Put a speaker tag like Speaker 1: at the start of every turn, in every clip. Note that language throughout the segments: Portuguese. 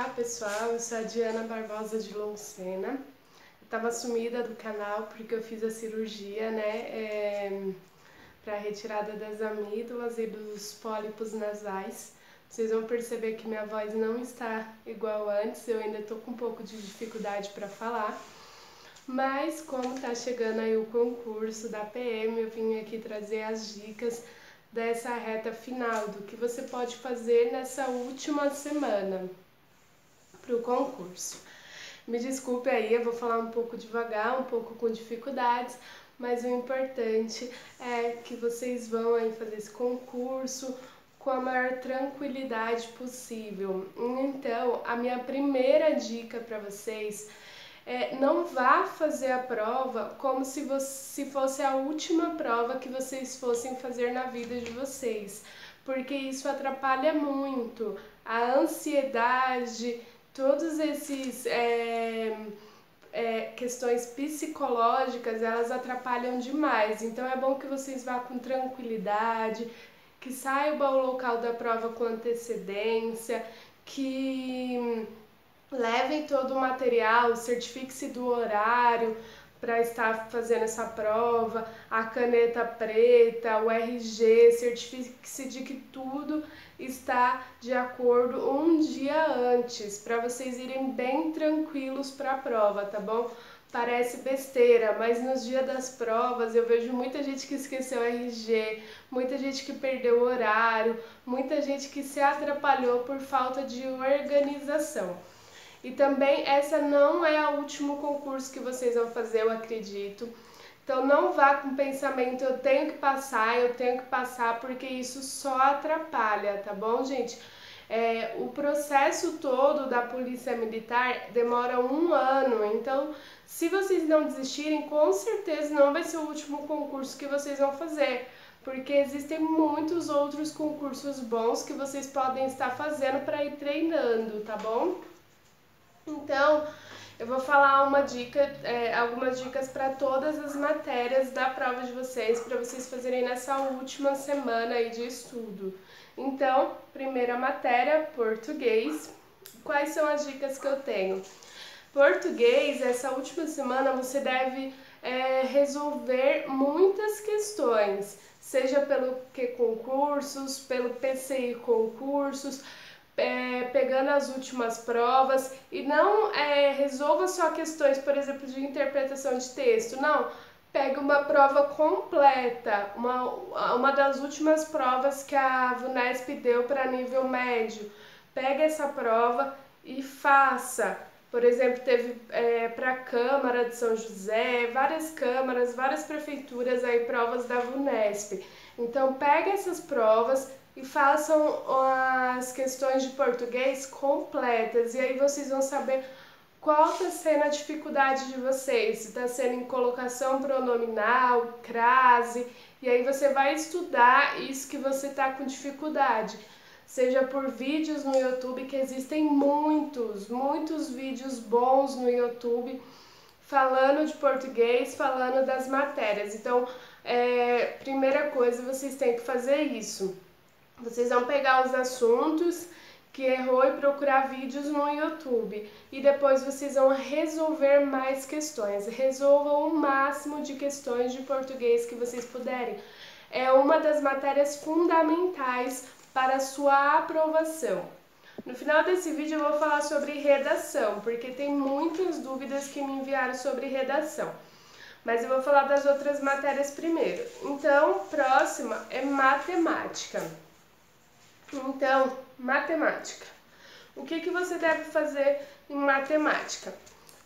Speaker 1: Olá pessoal, eu sou a Diana Barbosa de Loncena. Eu tava sumida do canal porque eu fiz a cirurgia, para retirada das amígdalas e dos pólipos nasais. Vocês vão perceber que minha voz não está igual antes, eu ainda tô com um pouco de dificuldade para falar. Mas como tá chegando aí o concurso da PM, eu vim aqui trazer as dicas dessa reta final, do que você pode fazer nessa última semana para o concurso. Me desculpe aí, eu vou falar um pouco devagar, um pouco com dificuldades, mas o importante é que vocês vão aí fazer esse concurso com a maior tranquilidade possível. Então, a minha primeira dica para vocês é: não vá fazer a prova como se fosse a última prova que vocês fossem fazer na vida de vocês, porque isso atrapalha muito. A ansiedade, todos esses questões psicológicas, elas atrapalham demais. Então é bom que vocês vá com tranquilidade, que saiba o local da prova com antecedência, que levem todo o material, certifique-se do horário para estar fazendo essa prova, a caneta preta, o RG, certifique-se de que tudo está de acordo um dia antes, para vocês irem bem tranquilos para a prova, tá bom? Parece besteira, mas nos dias das provas eu vejo muita gente que esqueceu o RG, muita gente que perdeu o horário, muita gente que se atrapalhou por falta de organização. E também essa não é o último concurso que vocês vão fazer, eu acredito. Então não vá com o pensamento, eu tenho que passar, porque isso só atrapalha, tá bom, gente? O processo todo da Polícia Militar demora 1 ano, então se vocês não desistirem, com certeza não vai ser o último concurso que vocês vão fazer, porque existem muitos outros concursos bons que vocês podem estar fazendo para ir treinando, tá bom? Então, eu vou falar algumas dicas para todas as matérias da prova de vocês, para vocês fazerem nessa última semana aí de estudo. Então, primeira matéria, português. Quais são as dicas que eu tenho? Português, essa última semana você deve resolver muitas questões, seja pelo que concursos, pelo PCI concursos, pegando as últimas provas, e não resolva só questões, por exemplo, de interpretação de texto, não. Pegue uma prova completa, uma das últimas provas que a VUNESP deu para nível médio. Pegue essa prova e faça. Por exemplo, teve para a Câmara de São José, várias câmaras, várias prefeituras aí, provas da VUNESP. Então, pegue essas provas e façam as questões de português completas, e aí vocês vão saber qual está sendo a dificuldade de vocês, se está sendo em colocação pronominal, crase, e aí você vai estudar isso que você está com dificuldade, seja por vídeos no YouTube, que existem muitos vídeos bons no YouTube, falando de português, falando das matérias. Então, primeira coisa, vocês têm que fazer isso. Vocês vão pegar os assuntos que errou e procurar vídeos no YouTube. E depois vocês vão resolver mais questões. Resolvam o máximo de questões de português que vocês puderem. É uma das matérias fundamentais para a sua aprovação. No final desse vídeo eu vou falar sobre redação, porque tem muitas dúvidas que me enviaram sobre redação. Mas eu vou falar das outras matérias primeiro. Então, próxima é matemática. Então, matemática. O que você deve fazer em matemática?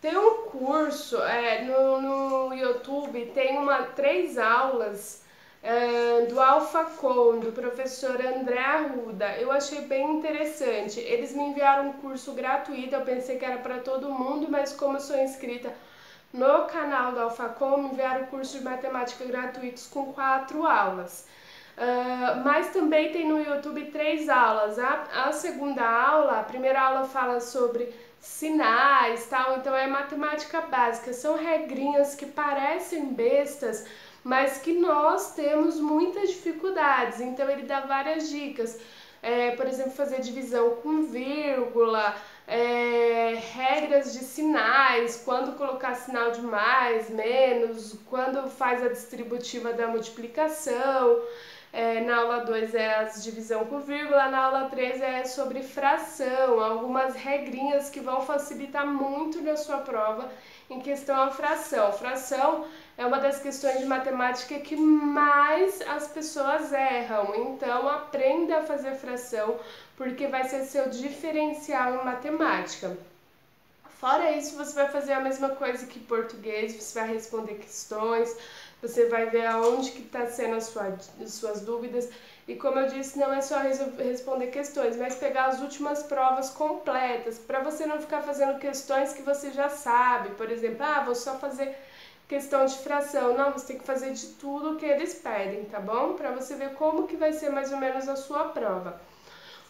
Speaker 1: Tem um curso no YouTube, tem 3 aulas do AlphaCon, do professor André Arruda. Eu achei bem interessante. Eles me enviaram um curso gratuito, eu pensei que era para todo mundo, mas como eu sou inscrita no canal do AlphaCon, me enviaram o curso de matemática gratuitos com 4 aulas. Mas também tem no YouTube 3 aulas. A segunda aula, a primeira aula fala sobre sinais, tal, então é matemática básica, são regrinhas que parecem bestas, mas que nós temos muitas dificuldades. Então ele dá várias dicas, por exemplo, fazer divisão com vírgula, regras de sinais, quando colocar sinal de mais, menos, quando faz a distributiva da multiplicação. Na aula 2 é a divisão por vírgula, na aula 3 é sobre fração, algumas regrinhas que vão facilitar muito na sua prova em questão à fração. Fração é uma das questões de matemática que mais as pessoas erram, então aprenda a fazer fração, porque vai ser seu diferencial em matemática. Fora isso, você vai fazer a mesma coisa que português, você vai responder questões, você vai ver aonde que está sendo as suas dúvidas. E como eu disse, não é só responder questões, mas pegar as últimas provas completas, para você não ficar fazendo questões que você já sabe. Por exemplo, vou só fazer questão de fração. Não, você tem que fazer de tudo que eles pedem, tá bom? Para você ver como que vai ser mais ou menos a sua prova.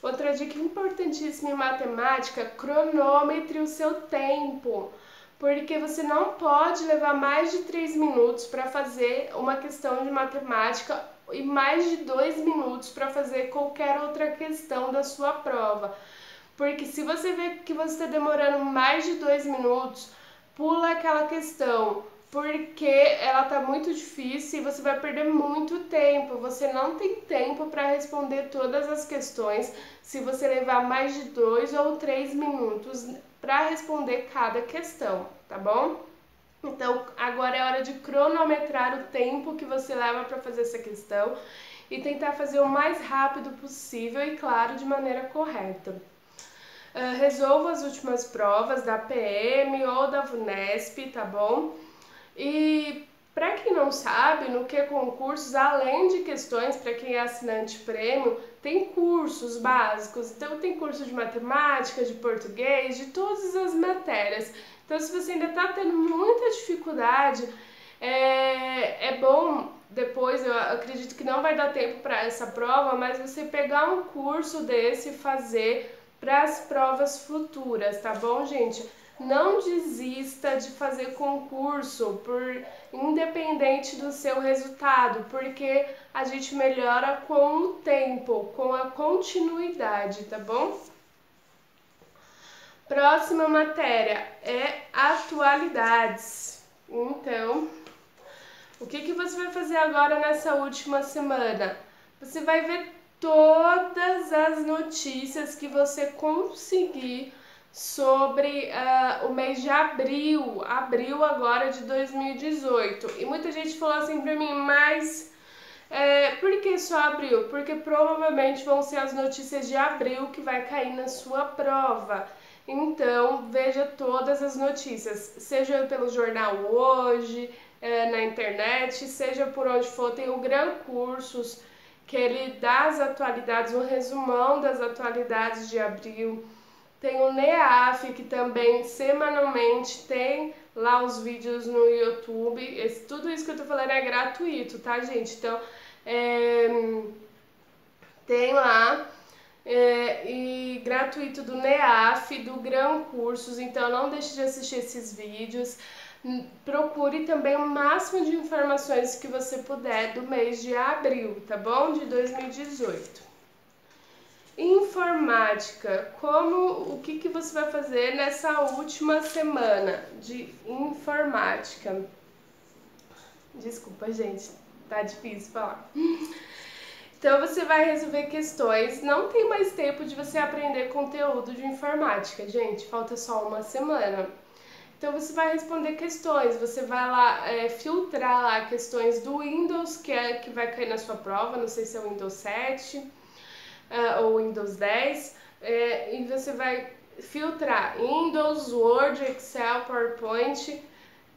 Speaker 1: Outra dica importantíssima em matemática: cronometre o seu tempo, porque você não pode levar mais de 3 minutos para fazer uma questão de matemática e mais de 2 minutos para fazer qualquer outra questão da sua prova. Porque se você vê que você está demorando mais de 2 minutos, pula aquela questão, porque ela tá muito difícil e você vai perder muito tempo. Você não tem tempo para responder todas as questões se você levar mais de 2 ou 3 minutos para responder cada questão, tá bom? Então, agora é hora de cronometrar o tempo que você leva para fazer essa questão e tentar fazer o mais rápido possível e, claro, de maneira correta. Resolva as últimas provas da PM ou da VUNESP, tá bom? E para quem não sabe, no que concursos, além de questões, para quem é assinante prêmio, tem cursos básicos. Então tem curso de matemática, de português, de todas as matérias. Então se você ainda está tendo muita dificuldade, é bom depois, eu acredito que não vai dar tempo para essa prova, mas você pegar um curso desse e fazer para as provas futuras, tá bom, gente? Não desista de fazer concurso, independente do seu resultado, porque a gente melhora com o tempo, com a continuidade, tá bom? Próxima matéria é atualidades. Então, o que você vai fazer agora nessa última semana? Você vai ver todas as notícias que você conseguir sobre o mês de abril agora de 2018. E muita gente falou assim pra mim, mas por que só abril? Porque provavelmente vão ser as notícias de abril que vai cair na sua prova. Então, veja todas as notícias, seja pelo jornal Hoje, na internet, seja por onde for. Tem o Gran Cursos, que ele dá as atualidades, um resumão das atualidades de abril. Tem o NEAF, que também semanalmente tem lá os vídeos no YouTube. Tudo isso que eu tô falando é gratuito, tá, gente? Então, tem lá, e gratuito do NEAF, do Gran Cursos. Então, não deixe de assistir esses vídeos. Procure também o máximo de informações que você puder do mês de abril, tá bom? De 2018. Informática, o que você vai fazer nessa última semana de informática? Desculpa, gente, tá difícil falar. Então você vai resolver questões, não tem mais tempo de você aprender conteúdo de informática, gente, falta só uma semana. Então você vai responder questões, você vai lá filtrar lá questões do Windows, que vai cair na sua prova, não sei se é o Windows 7 ou Windows 10, e você vai filtrar Windows, Word, Excel, PowerPoint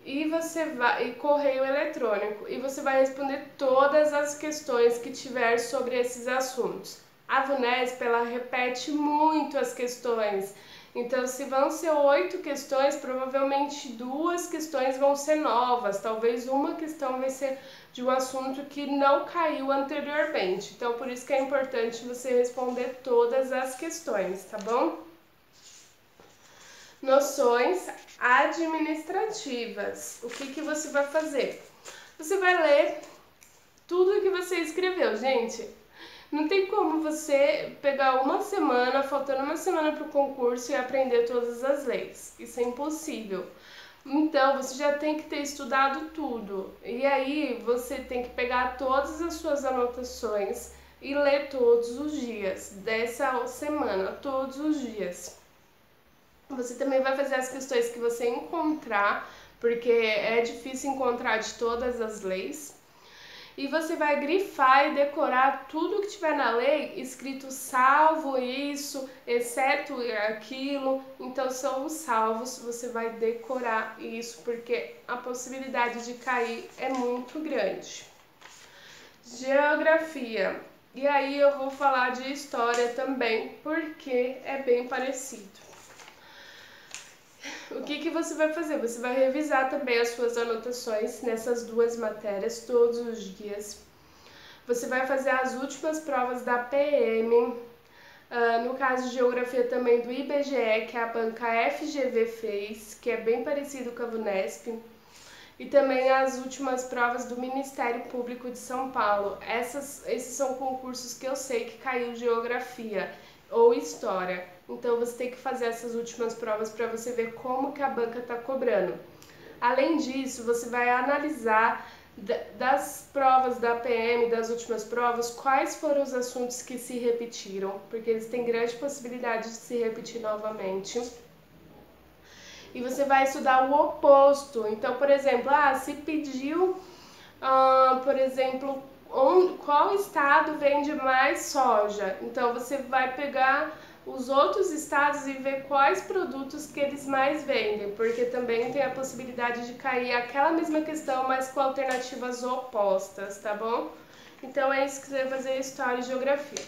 Speaker 1: e correio eletrônico, e você vai responder todas as questões que tiver sobre esses assuntos. A VUNESP, ela repete muito as questões. Então, se vão ser 8 questões, provavelmente 2 questões vão ser novas, talvez uma questão vai ser de um assunto que não caiu anteriormente. Então, por isso que é importante você responder todas as questões, tá bom? Noções administrativas. O que você vai fazer? Você vai ler tudo que você escreveu, gente. Não tem como você pegar uma semana, faltando faltando uma semana para o concurso e aprender todas as leis. Isso é impossível. Então, você já tem que ter estudado tudo. E aí, você tem que pegar todas as suas anotações e ler todos os dias dessa semana, todos os dias. Você também vai fazer as questões que você encontrar, porque é difícil encontrar de todas as leis. E você vai grifar e decorar tudo que tiver na lei, escrito salvo isso, exceto aquilo. Então são os salvos, você vai decorar isso, porque a possibilidade de cair é muito grande. Geografia. E aí eu vou falar de história também, porque é bem parecido. O que você vai fazer? Você vai revisar também as suas anotações nessas duas matérias todos os dias. Você vai fazer as últimas provas da PM, no caso de geografia também do IBGE, que a banca FGV fez, que é bem parecido com a VUNESP. E também as últimas provas do Ministério Público de São Paulo. Esses são concursos que eu sei que caiu geografia ou história. Então você tem que fazer essas últimas provas para você ver como que a banca está cobrando. Além disso, você vai analisar das provas da PM, das últimas provas, quais foram os assuntos que se repetiram, porque eles têm grande possibilidade de se repetir novamente. E você vai estudar o oposto. Então, por exemplo, se pediu, por exemplo, qual estado vende mais soja? Então, você vai pegar os outros estados e ver quais produtos que eles mais vendem, porque também tem a possibilidade de cair aquela mesma questão, mas com alternativas opostas, tá bom? Então, é isso que você vai fazer em História e Geografia.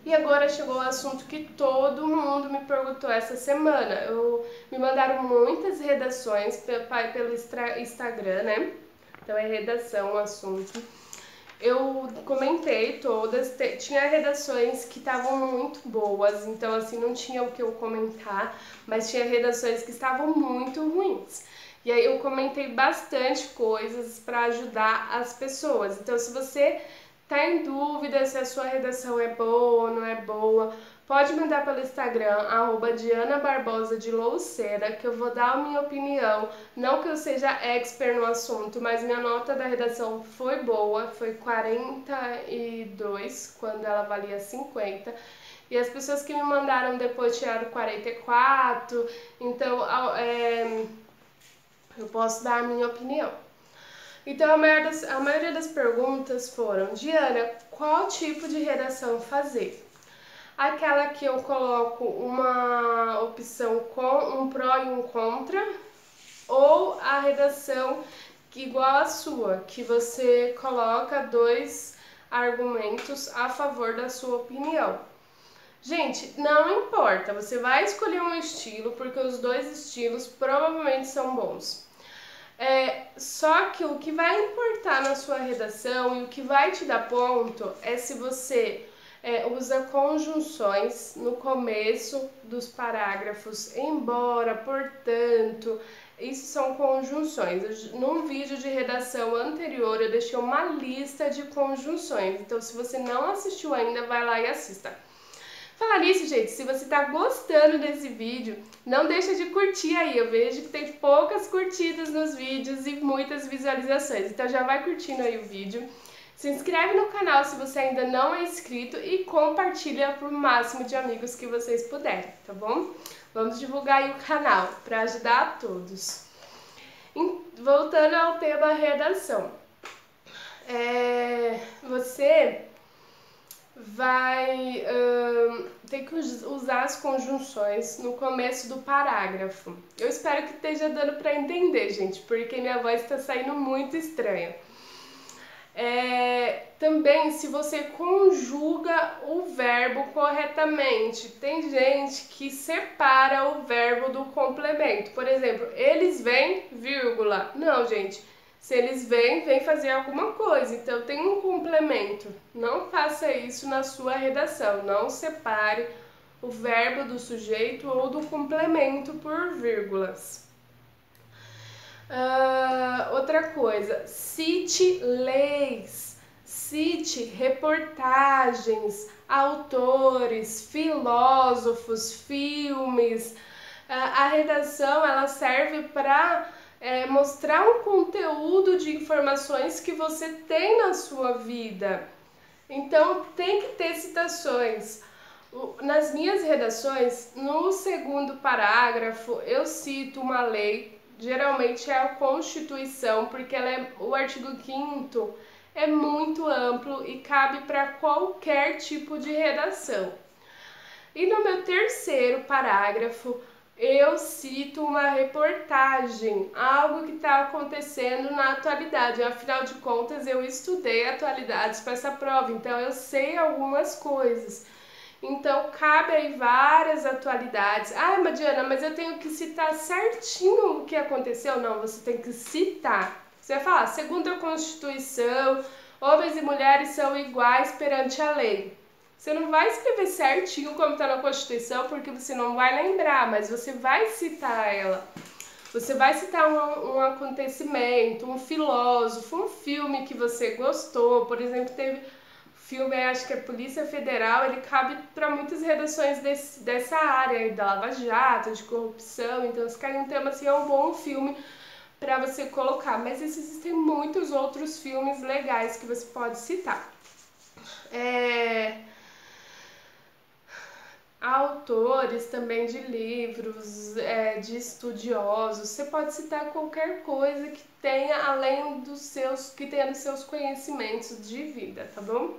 Speaker 1: E agora chegou o assunto que todo mundo me perguntou essa semana. Me mandaram muitas redações pelo Instagram, né? Então é redação o assunto. Eu comentei todas, tinha redações que estavam muito boas, então assim não tinha o que eu comentar, mas tinha redações que estavam muito ruins. E aí eu comentei bastante coisas para ajudar as pessoas. Então se você tá em dúvida se a sua redação é boa ou não é boa, pode mandar pelo Instagram, @DianaBarbosaDeLouceira, que eu vou dar a minha opinião. Não que eu seja expert no assunto, mas minha nota da redação foi boa, foi 42, quando ela valia 50. E as pessoas que me mandaram depois tiraram 44, então eu posso dar a minha opinião. Então, a maioria das perguntas foram: Diana, qual tipo de redação fazer? Aquela que eu coloco uma opção com um pró e um contra, ou a redação igual a sua, que você coloca 2 argumentos a favor da sua opinião. Gente, não importa, você vai escolher um estilo, porque os 2 estilos provavelmente são bons. Só que o que vai importar na sua redação e o que vai te dar ponto é se você usa conjunções no começo dos parágrafos, embora, portanto, isso são conjunções. Num vídeo de redação anterior eu deixei uma lista de conjunções, então se você não assistiu ainda, vai lá e assista. Falar nisso, gente, se você tá gostando desse vídeo, não deixa de curtir aí. Eu vejo que tem poucas curtidas nos vídeos e muitas visualizações. Então já vai curtindo aí o vídeo. Se inscreve no canal se você ainda não é inscrito e compartilha para o máximo de amigos que vocês puderem, tá bom? Vamos divulgar aí o canal para ajudar a todos. Voltando ao tema redação. Você vai ter que usar as conjunções no começo do parágrafo. Eu espero que esteja dando para entender, gente, porque minha voz está saindo muito estranha. Também, se você conjuga o verbo corretamente. Tem gente que separa o verbo do complemento. Por exemplo, eles vêm, vírgula. Não, gente. Se eles vêm fazer alguma coisa, então tem um complemento. Não faça isso na sua redação. Não separe o verbo do sujeito ou do complemento por vírgulas. Outra coisa, cite leis, cite reportagens, autores, filósofos, filmes. A redação ela serve para mostrar um conteúdo de informações que você tem na sua vida. Então tem que ter citações. Nas minhas redações, no segundo parágrafo, eu cito uma lei, geralmente é a Constituição, porque o artigo 5º é muito amplo e cabe para qualquer tipo de redação. E no meu terceiro parágrafo, eu cito uma reportagem, algo que está acontecendo na atualidade. Afinal de contas, eu estudei atualidades para essa prova, então eu sei algumas coisas. Então, cabe aí várias atualidades. Ah, Madiana, mas eu tenho que citar certinho o que aconteceu? Não, você tem que citar. Você vai falar, segundo a Constituição, homens e mulheres são iguais perante a lei. Você não vai escrever certinho como está na Constituição, porque você não vai lembrar, mas você vai citar ela. Você vai citar um acontecimento, um filósofo, um filme que você gostou. Por exemplo, teve filme, acho que é Polícia Federal, ele cabe para muitas redações dessa área, da Lava Jato, de corrupção. Então, se cair um tema assim, é um bom filme para você colocar. Mas existem muitos outros filmes legais que você pode citar. Autores também de livros, de estudiosos, você pode citar qualquer coisa que tenha além dos seus conhecimentos de vida, tá bom?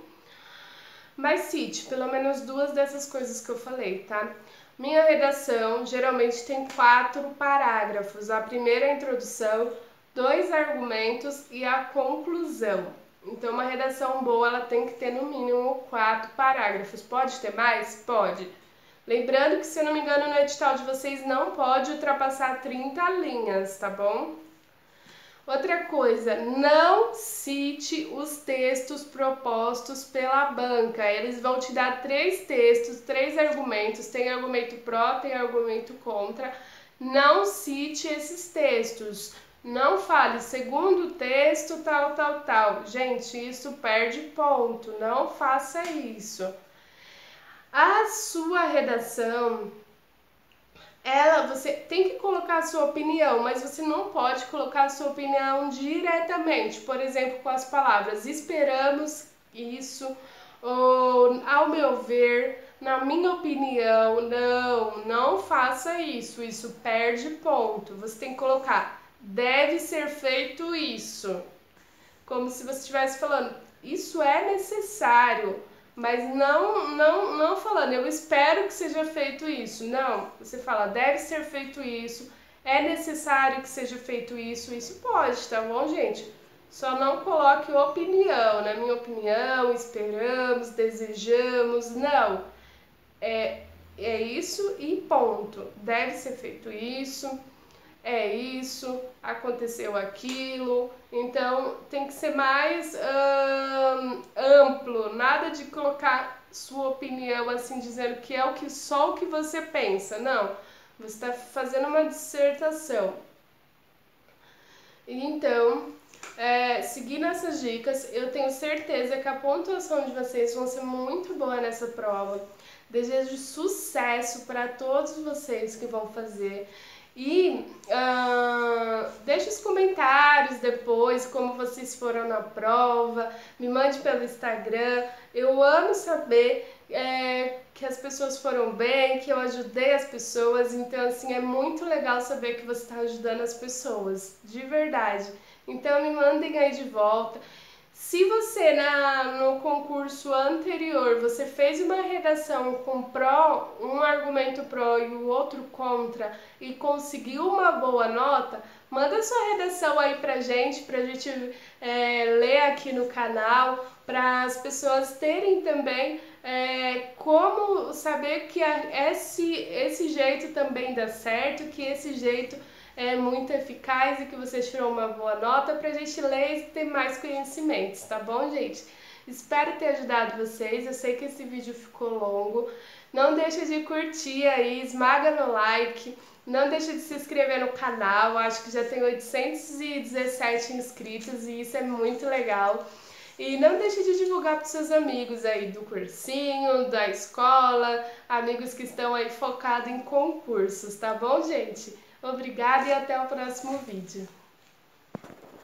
Speaker 1: Mas cite pelo menos 2 dessas coisas que eu falei, tá? Minha redação geralmente tem 4 parágrafos. A primeira é a introdução, 2 argumentos e a conclusão. Então, uma redação boa, ela tem que ter no mínimo 4 parágrafos. Pode ter mais? Pode. Lembrando que, se eu não me engano, no edital de vocês não pode ultrapassar 30 linhas, tá bom? Outra coisa, não cite os textos propostos pela banca. Eles vão te dar 3 textos, 3 argumentos. Tem argumento pró, tem argumento contra. Não cite esses textos. Não fale, segundo o texto, tal, tal, tal. Gente, isso perde ponto. Não faça isso. A sua redação, você tem que colocar a sua opinião, mas você não pode colocar a sua opinião diretamente. Por exemplo, com as palavras esperamos isso, ou ao meu ver, na minha opinião. Não faça isso. Isso perde ponto. Você tem que colocar deve ser feito isso. Como se você estivesse falando, isso é necessário. Mas não falando, eu espero que seja feito isso. Não, você fala, deve ser feito isso, é necessário que seja feito isso. Isso pode, tá bom, gente? Só não coloque opinião, na minha opinião, esperamos, desejamos. Não, é isso e ponto. Deve ser feito isso, é isso, aconteceu aquilo. Então tem que ser mais amplo, nada de colocar sua opinião assim, dizendo que é só o que você pensa. Não, você está fazendo uma dissertação. Então, seguindo essas dicas, eu tenho certeza que a pontuação de vocês vão ser muito boa nessa prova. Desejo sucesso para todos vocês que vão fazer. E deixe os comentários depois, como vocês foram na prova, me mande pelo Instagram. Eu amo saber que as pessoas foram bem, que eu ajudei as pessoas. Então, assim, é muito legal saber que você está ajudando as pessoas, de verdade. Então, me mandem aí de volta. Se você, no concurso anterior, você fez uma redação com pró, um argumento pró e o outro contra e conseguiu uma boa nota, manda sua redação aí pra gente ler aqui no canal, para as pessoas terem também como saber que esse jeito também dá certo, que esse jeito é muito eficaz e que você tirou uma boa nota, pra gente ler e ter mais conhecimentos, tá bom, gente? Espero ter ajudado vocês. Eu sei que esse vídeo ficou longo. Não deixa de curtir aí, esmaga no like. Não deixa de se inscrever no canal. Acho que já tem 817 inscritos e isso é muito legal. E não deixe de divulgar para os seus amigos aí do cursinho, da escola, amigos que estão aí focados em concursos, tá bom, gente? Obrigada e até o próximo vídeo.